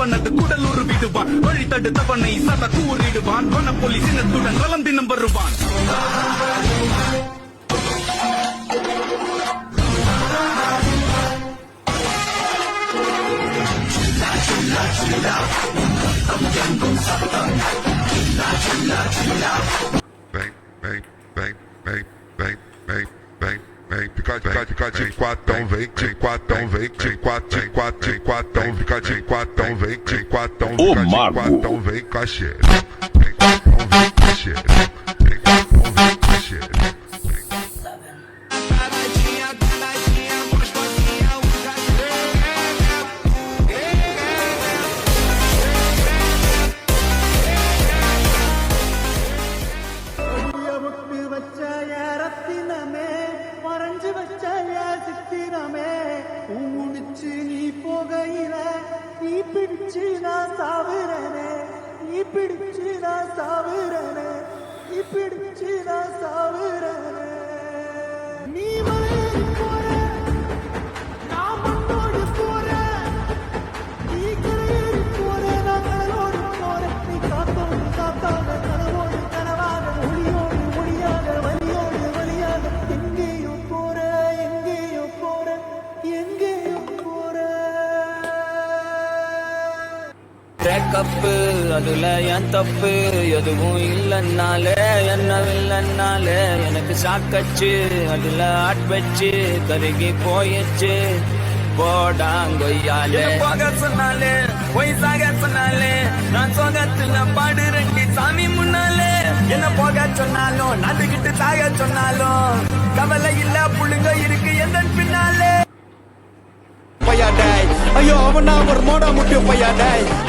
அவனது குடலூர் விடுவான் வழி தடுத்தவனை சத கூறிடுவான் வனப்பொலி சின்னத்துடன் வளம் தினம் வருவான் Fica de quatão, vem de quatão, vem de quatão, fica de quatão, vem de quatão, fica de quatão, vem com a xereca, vem quatão, vem com a xereca, vem quatão, vem com a xereca. Cup அதுல என் தப்பு எதுவும் இல்லைன்னாலே என்னவில்லைன்னாலே எனக்கு சாக்கச்சு அதுல add வச்சு கருகி போயிடுச்சு போடாங்கொய்யாலே போக சொன்னாலே பொய் சாக சொன்னாலே நான் சோகத்துல பாடு ரெண்டி சாமி முன்னாலே என்ன போக சொன்னாலும் நடுக்கிட்டு சாக சொன்னாலும் கவலை இல்ல புள்ளுங்க இருக்கு எந்த பின்னாலே ஐயோ அவன் நான் ஒரு மோட முட்டிய பையன்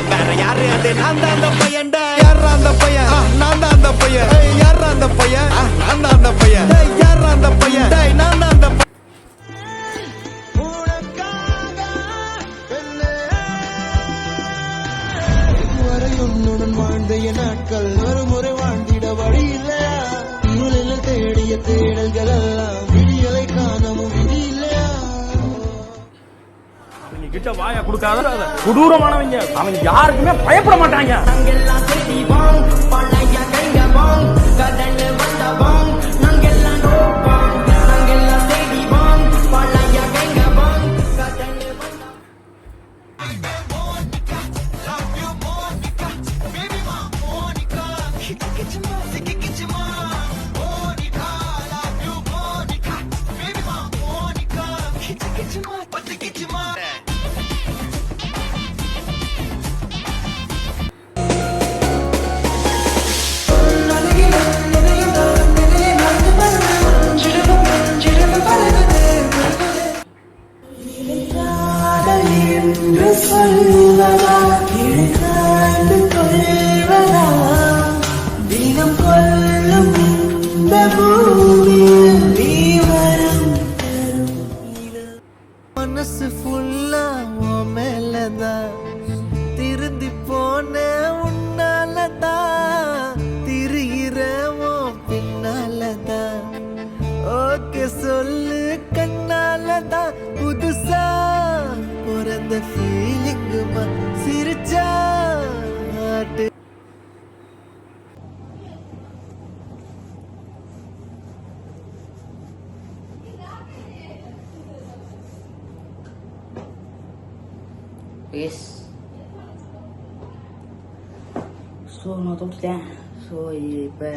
வேற யாரு அது நான் தான் அந்த பையன் யாரா அந்த பையன் நான் தான் அந்த பையன் யாரா அந்த பையன் நான் தான் அந்த பையன் யாரா அந்த பையன் நான் தான் அந்த உன்னுடன் வாழ்ந்த என் நாட்கள் ஒரு முறை வாழ்ந்திட வழி இல்லையா இருளில் தேடிய தேடல்கள் எல்லாம் விடியலை காணவும் விதி இல்லையா கிட்ட வாய கொடுக்காத கொடூரமானவங்க அவங்க யாருக்குமே பயப்பட மாட்டாங்க மனசு ஃபுல்லா மேலதான் திருந்தி போன உன்னாலதான் திரியிறவோ பின்னாலதான் ஓகே சொல்லு கண்ணாலதான் புதுசா பிறந்த ஃபீலிங்குமா சிரிச்சா ஆட்டு ஸோ நான் தோட்டுட்டேன். ஸோ இப்போ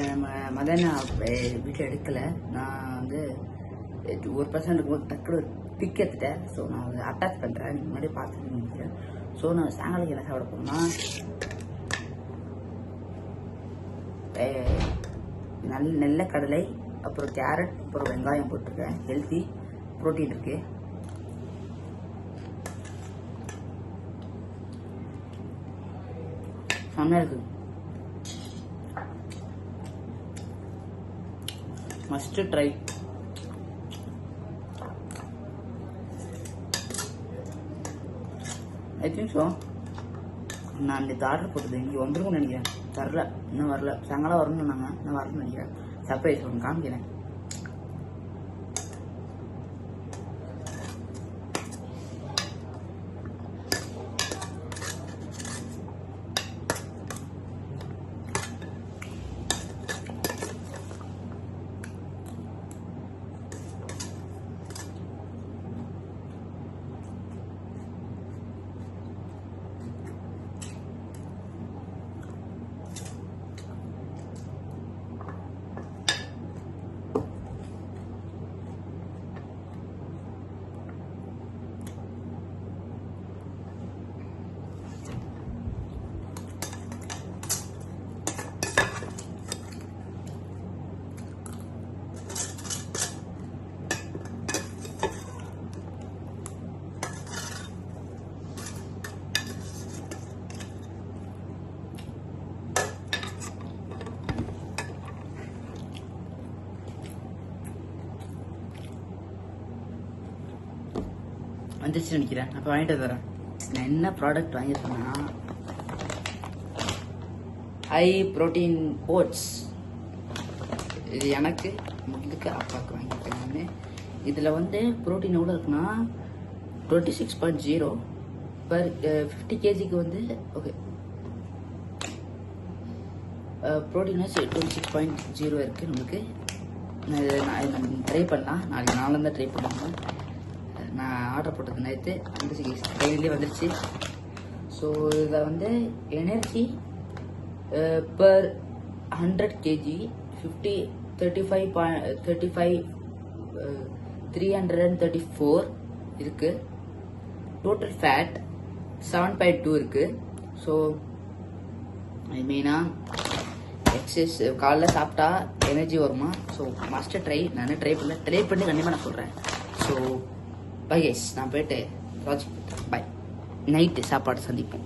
மதன வீட்டில் எடுக்கலை. நான் வந்து ஒரு பர்சன்ட் இருக்கும்போது டக்குனு பிக் எடுத்துட்டேன். ஸோ நான் வந்து அட்டாச் பண்ணுறேன். நீங்கள் முன்னாடி பார்த்துட்டு நினைக்கிறேன். ஸோ நான் சாயங்காலம் என்ன சாப்பிட போனோம்னா நல்ல கடலை, அப்புறம் கேரட், அப்புறம் வெங்காயம் போட்டிருக்கேன். ஹெல்த்தி ப்ரோட்டீன் இருக்குது. செம்மையாக இருக்குது. Must try. I think so நான் இந்த ஆர்டர் போட்டது இங்கே வந்துருக்கும்னு நினைக்கிறேன். வரல, இன்னும் வரல. சாயங்காலம் வரணும்னு நாங்கள் இன்னும் வரணும்னு நினைக்கிறேன். சர்ப்ரைஸ் ஒன்று காமிக்கிறேன். வந்துச்சு நினைக்கிறேன். அப்போ வாங்கிட்டு வரேன். நான் என்ன ப்ராடக்ட் வாங்கியிருக்கேன்னா ஹை ப்ரோட்டீன் ஓட்ஸ். இது எனக்கு இதுக்கு அப்பாவுக்கு வாங்கியிருக்கேன் நான். இதில் வந்து ப்ரோட்டீன் எவ்வளோ இருக்குன்னா 26.0 பர் 50 kgக்கு வந்து ஓகே ப்ரோட்டீன் 26.0 இருக்குது நமக்கு. நான் ட்ரை பண்ணலாம். நாளைக்கு நாளில் தான் ட்ரை பண்ணுவாங்க. நான் ஆர்டர் போட்டது நேற்று வந்துச்சு, கையிலே வந்துருச்சு. ஸோ இதில் வந்து எனர்ஜி பர் 100 kg 334 இருக்கு. டோட்டல் ஃபேட் 7.2 இருக்கு. ஸோ மெயினாக எக்ஸசைஸ் காலைல சாப்பிட்டா எனர்ஜி வருமா? So must try. நான் ட்ரை பண்ணி கண்டிப்பாக நான் சொல்கிறேன். ஸோ பை கைஸ், நான் போயிட்டு ப்ராஜெக்ட் பை நைட்டு சாப்பாடு சந்திப்போம்.